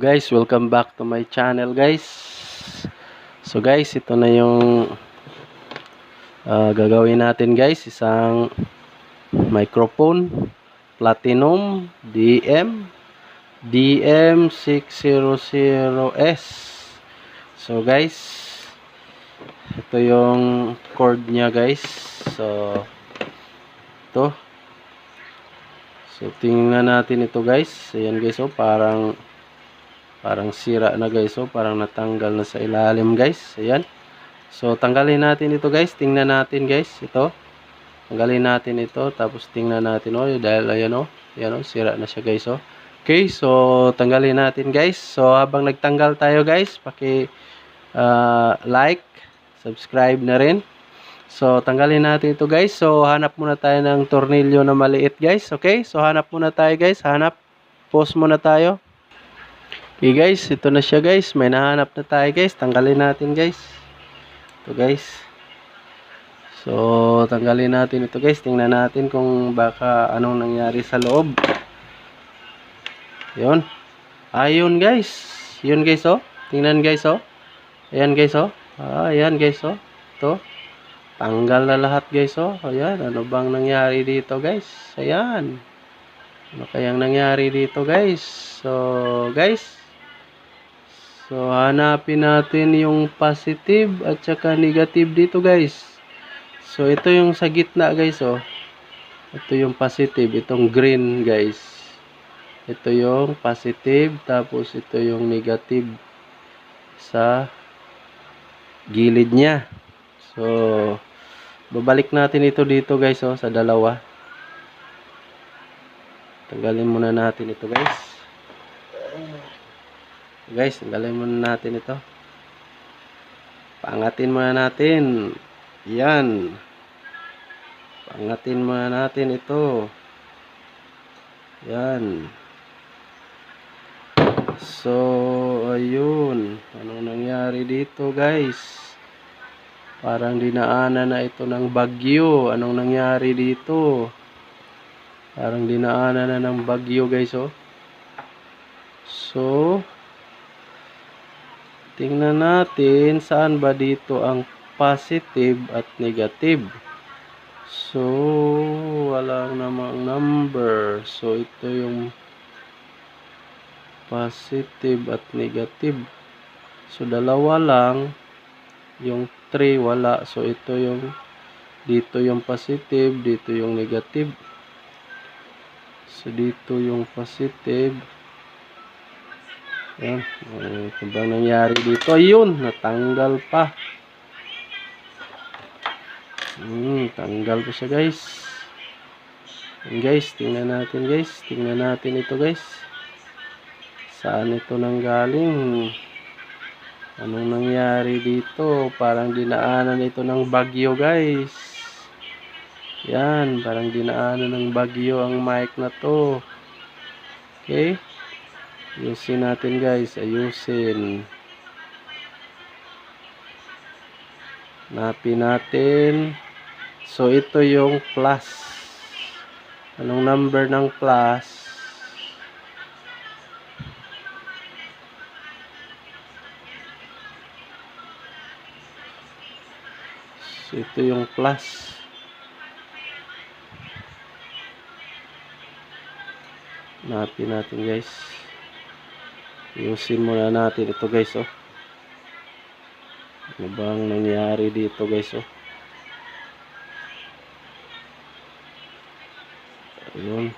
Guys, welcome back to my channel guys. So guys, ito na yung gagawin natin guys. Isang microphone Platinum DM600S. So guys, ito yung cord nya guys. So ito. So tingnan natin ito guys. Ayan guys, oh, parang sira na guys, oh, parang natanggal na sa ilalim guys. Ayan. So tanggalin natin ito guys. Tingnan natin guys, ito. Tanggalin natin ito, tapos tingnan natin, oh, dahil ayan, oh, sira na siya guys, oh. Okay, so tanggalin natin guys. So habang nagtanggal tayo guys, like, subscribe na rin. So tanggalin natin ito guys. So hanap muna tayo ng tornilyo na maliit guys. Okay, so hanap muna tayo guys. Pause muna tayo. Okay guys, ito na siya guys. May nahanap na tayo guys. Tanggalin natin guys. Ito guys. So tanggalin natin ito guys. Tingnan natin kung baka anong nangyari sa loob. Yun. Ayun guys. Yun guys, oh. Tingnan guys, oh. Ayan guys, oh. Ayan guys, oh. Ito. Tanggal na lahat guys, oh. Ayan. Ano bang nangyari dito guys? Ayan. Ano kayang nangyari dito guys? So guys, so hanapin natin yung positive at saka negative dito guys. So ito yung sa gitna guys, oh. Ito yung positive, itong green guys. Ito yung positive, tapos ito yung negative sa gilid niya. So babalik natin ito dito guys, oh, sa dalawa. Tanggalin muna natin ito guys. Guys, tanggalin muna natin ito. Paangatin muna natin. Yan. Paangatin muna natin ito. Yan. So, ayun. Anong nangyari dito guys? Parang dinaanan na ito ng bagyo. Anong nangyari dito? Parang dinaanan na ng bagyo guys, oh. So tingnan natin saan ba dito ang positive at negative. So walang namang number. So ito yung positive at negative. So dalawa lang. Yung 3 wala. So ito yung dito yung positive, dito yung negative. So dito yung positive. Yan. Ano bang nangyari dito? Ayun, natanggal pa. Tanggal pa siya guys. Yan guys, tingnan natin guys. Tingnan natin ito guys. Saan ito nanggaling? Anong nangyari dito? Parang dinaanan ito ng bagyo guys. Yan, parang dinaanan ng bagyo ang mic na to. Okay. Ayusin natin guys. Ayusin. Hanapin natin. So ito yung plus. Anong number ng plus? So ito yung plus. Hanapin natin guys. Ayusin muna natin ito guys, oh. Ano bang nangyari dito guys, oh. Ayun.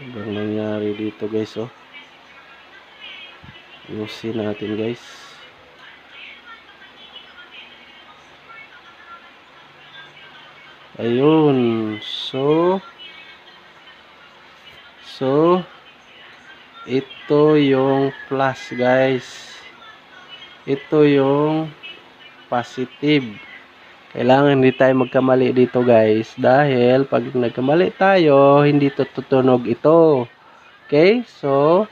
Ano bang nangyari dito guys, oh. Ayusin natin guys. Ayun. So ito yung plus guys. Ito yung positive. Kailangan hindi tayo magkamali dito guys. Dahil pag nagkamali tayo, hindi tutunog ito. Okay? So,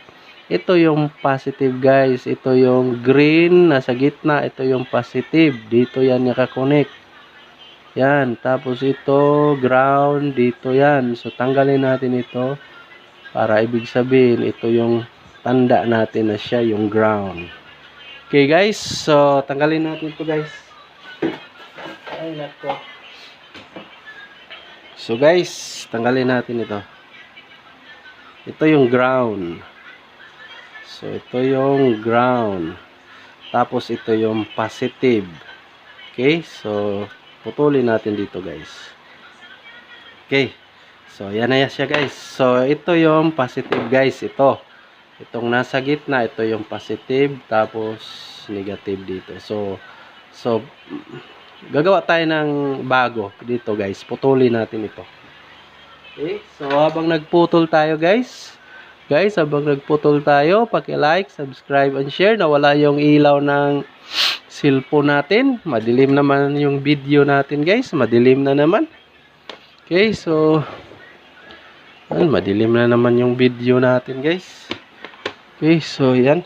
ito yung positive guys. Ito yung green nasa gitna. Ito yung positive. Dito yan nakakonect. Yan. Tapos ito, ground. Dito yan. So, tanggalin natin ito. Para ibig sabihin, ito yung tanda natin na siya yung ground. Okay guys, so tanggalin natin ito guys. Ay nako. So guys, tanggalin natin ito. Ito yung ground. So ito yung ground. Tapos ito yung positive. Okay, so putulin natin dito guys. Okay. So yan na siya guys. So ito yung positive guys, ito. Itong nasa gitna, ito yung positive, tapos negative dito. So gagawa tayo ng bago dito guys. Putulin natin ito. Okay? So habang nagputol tayo guys, habang nagputol tayo, paki-like, subscribe, and share. Nawala yung ilaw ng cellphone natin. Madilim naman yung video natin guys. Madilim na naman. Okay, so madilim na naman yung video natin guys. Okay, so yan.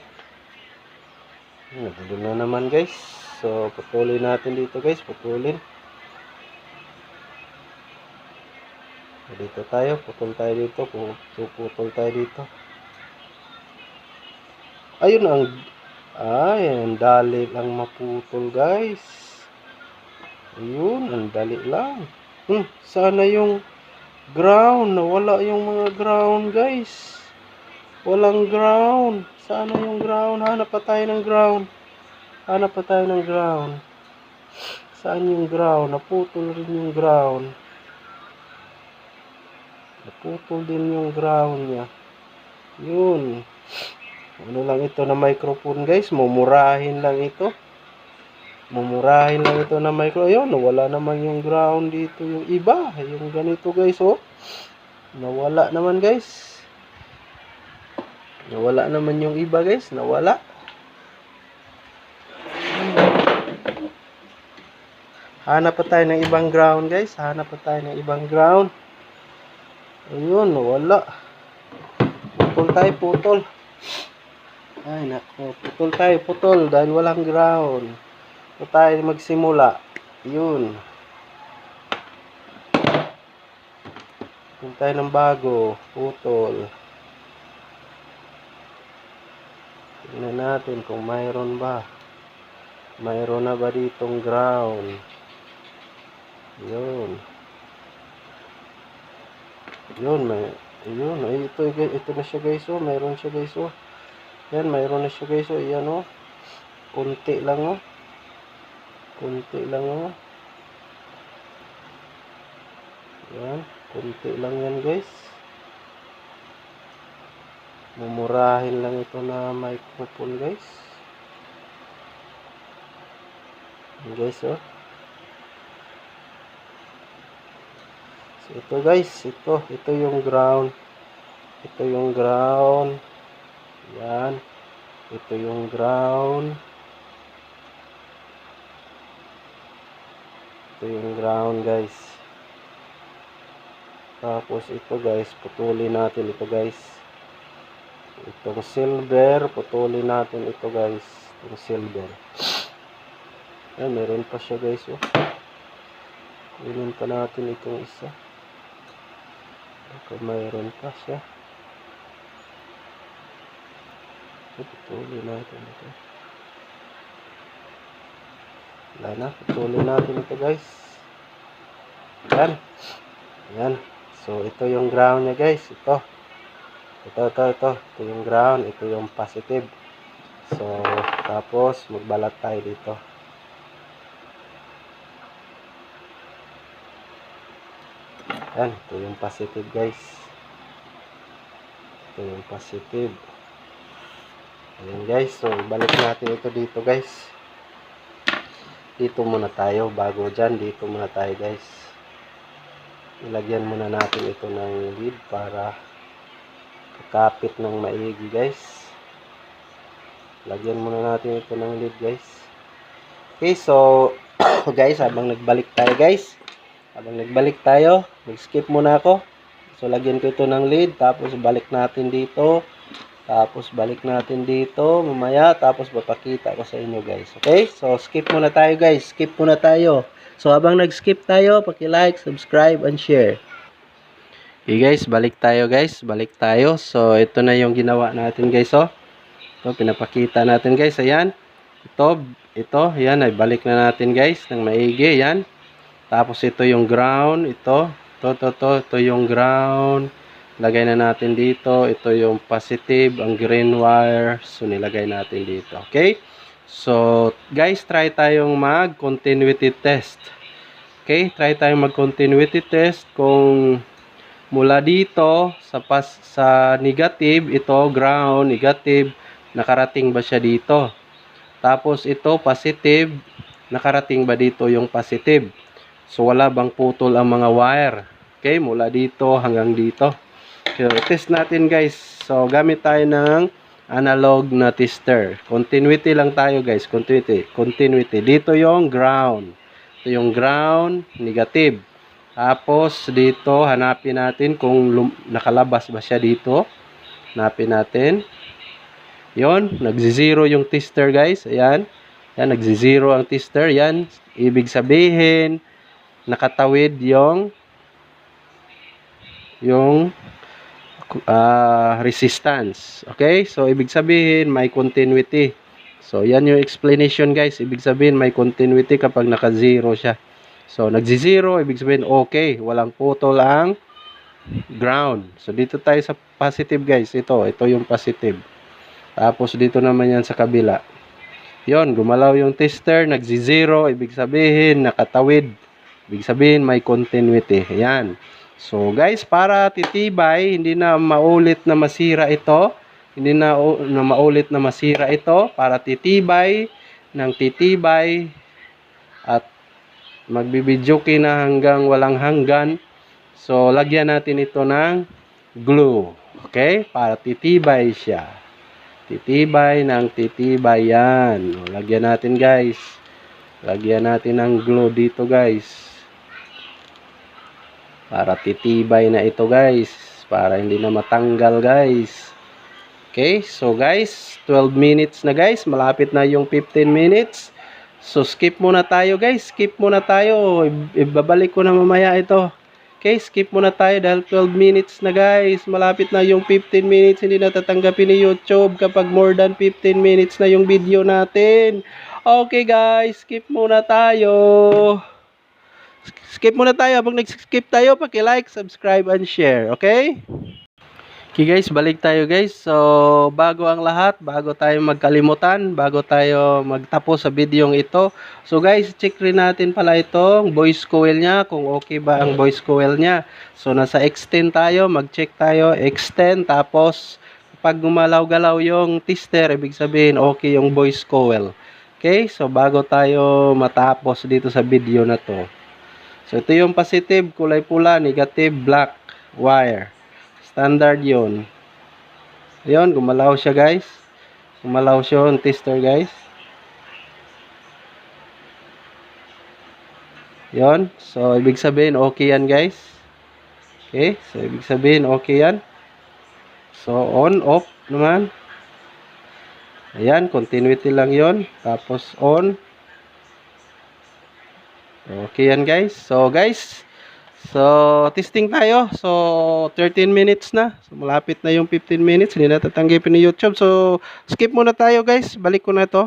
Madilim na naman guys. So putulin natin dito guys, putulin. Dito tayo, putol tayo dito, putol tayo dito. Ayun ang dali lang maputol guys. Ayun, ang dali lang. Sana yung ground, nawala yung mga ground guys. Walang ground. Sana yung ground. Hanap pa tayo ng ground. Hanap pa tayo ng ground. Saan yung ground? Naputol rin yung ground. Naputol din yung ground niya. Yun. Ano lang ito na microphone guys. Mumurahin lang ito. Mumurahin lang ito na microphone. Ayun, nawala naman yung ground dito. Yung iba. Yung ganito guys. Oh. Nawala naman guys. Nawala naman yung iba guys. Nawala. Hanap pa tayo ng ibang ground guys. Hanap pa tayo ng ibang ground. Ayun, nawala. Putol tayo, putol. Ay, nako. Putol tayo, putol. Dahil walang ground. So tayo magsimula. Yun. Putol tayo ng bago. Putol. Tingnan natin kung mayroon ba. Mayroon na ba ditong ground. Yun. Yun, yun. Ay, ito na siya guys. Oh. Mayroon siya guys. Oh. Yan, mayroon na siya guys. Oh. Yan oh. Kunti lang oh. Kunti lang oh. Yan. Kunti lang yan guys. Mumurahin lang ito na microphone guys. Yan guys oh. So ito guys, ito yung ground. Ito yung ground. Yan. Ito yung ground. Ito yung ground guys. Tapos ito guys, putulin natin ito guys. Itong silver, putulin natin ito guys. Itong silver. Ayan, meron pa siya guys. Oh. Kunin pa natin itong isa. Baka mayroon pa siya. Putulin natin ito. Wala na, putulin natin ito guys. Ayan. Ayan. So, ito yung ground niya guys. Ito. Ito yung ground. Ito yung positive. So, tapos, magbalat tayo dito. Ayan. Ito yung positive guys. Ito yung positive. Ayan guys. So, balik natin ito dito guys. Dito muna tayo. Bago dyan, dito muna tayo guys. Ilagyan muna natin ito ng lead para kakapit ng maigi guys. Lagyan muna natin ito ng lead guys. Okay, so guys, habang nagbalik tayo guys. Habang nagbalik tayo, mag-skip muna ako. So lagyan ko ito ng lead, tapos balik natin dito. Tapos balik natin dito mamaya, tapos papakita ko sa inyo guys. Okay, so skip muna tayo guys. Skip muna tayo. So habang nag-skip tayo, paki-like, subscribe, and share. Okay guys, balik tayo guys. Balik tayo. So, ito na yung ginawa natin guys, oh. Ito, pinapakita natin guys. Ayan. Ito. Ayan, ay balik na natin guys ng maigi. Ayan. Tapos, ito yung ground. Ito yung ground. Lagay na natin dito. Ito yung positive, ang green wire. So, nilagay natin dito. Okay? So, guys, try tayong mag-continuity test. Okay? Try tayong mag-continuity test kung mula dito sa negative, ito ground, negative, nakarating ba siya dito? Tapos ito positive, nakarating ba dito yung positive? So wala bang putol ang mga wire? Okay, mula dito hanggang dito. So test natin guys. So gamit tayo ng analog na tester. Continuity lang tayo guys, continuity. Dito yung ground. Ito yung ground, negative. Tapos, dito, hanapin natin kung nakalabas ba siya dito. Hanapin natin. Yon, nagzi-zero yung tester, guys. Ayan. Ayan, nagzi-zero ang tester. Yan. Ibig sabihin, nakatawid yung resistance. Okay? So, ibig sabihin, may continuity. So, yan yung explanation, guys. Ibig sabihin, may continuity kapag naka-zero siya. So, nagzi-zero, ibig sabihin, okay. Walang putol ang ground. So, dito tayo sa positive, guys. Ito yung positive. Tapos, dito naman yan sa kabila. Yon, gumalaw yung tester, nagzi-zero, ibig sabihin, nakatawid. Ibig sabihin, may continuity. Ayan. So, guys, para titibay, hindi na maulit na masira ito. Hindi na maulit na masira ito. Para titibay, ng titibay, at magbibidyoke na hanggang walang hanggan. So, lagyan natin ito ng glue. Okay? Para titibay siya. Titibay ng titibay yan. O, lagyan natin guys. Lagyan natin ng glue dito guys. Para titibay na ito guys. Para hindi na matanggal guys. Okay? So guys, 12 minutes na guys. Malapit na yung 15 minutes. So, skip muna tayo guys. Skip muna tayo. Ibabalik ko na mamaya ito. Okay, skip muna tayo dahil 12 minutes na guys. Malapit na yung 15 minutes. Hindi na tatanggapin ni YouTube kapag more than 15 minutes na yung video natin. Okay guys, skip muna tayo. Skip muna tayo. Pag nag-skip tayo, paki-like, subscribe, and share. Okay? Okay guys, balik tayo guys. So, bago ang lahat, bago tayo magkalimutan, bago tayo magtapos sa videong ito. So guys, check rin natin pala itong voice coil niya, kung okay ba ang voice coil niya. So, nasa extend tayo, mag-check tayo, extend, tapos pag gumalaw-galaw yung tester, ibig sabihin okay yung voice coil. Okay, so bago tayo matapos dito sa video na to. So, ito yung positive, kulay pula, negative, black wire. Standard yun. Ayun, gumalaw siya guys. Gumalaw siya yung tester guys. Yun. So, ibig sabihin okay yan guys. Okay. So, ibig sabihin okay yan. So, on, off naman. Ayan, continuity lang yon. Tapos on. Okay yan guys. So, guys, testing tayo. So, 13 minutes na. So, malapit na yung 15 minutes. Hindi na tatanggapin ni YouTube. So, skip muna tayo guys. Balik ko na ito.